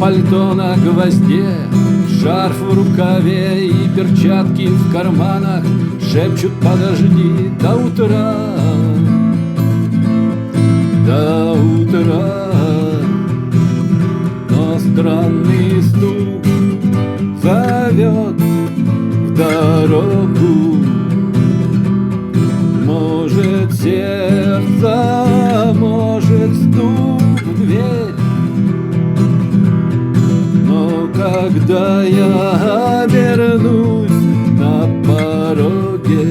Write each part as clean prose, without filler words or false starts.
пальто на гвозде, шарф в рукаве и перчатки в карманах шепчут: подожди до утра, до утра. Но странный стук зовет в дорогу. Может, сердце, может, стук в дверь. Но когда я обернусь на пороге,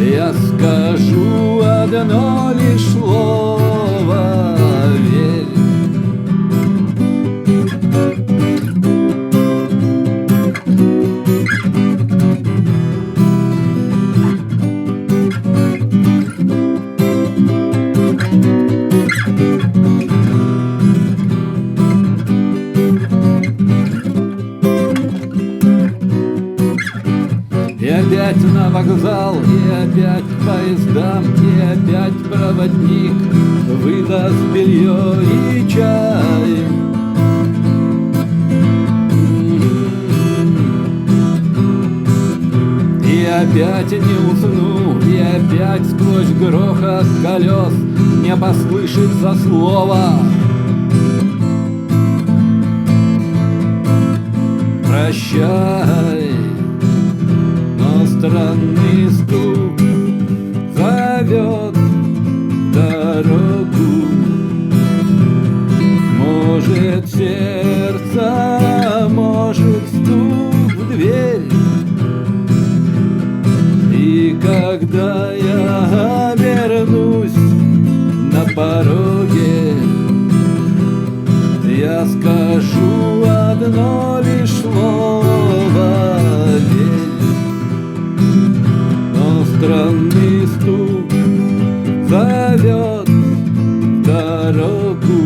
я скажу одно лишь слово: верь. И опять на вокзал, и опять к поездам, и опять проводник выдаст белье и чай. И опять не усну, и опять сквозь грохот колес не послышится слова: прощай. Странный стук зовет в дорогу. Может, сердце, может, стук в дверь. И когда я обернусь на пороге, я скажу одно лишь слово: верь. Странный стук зовет в дорогу.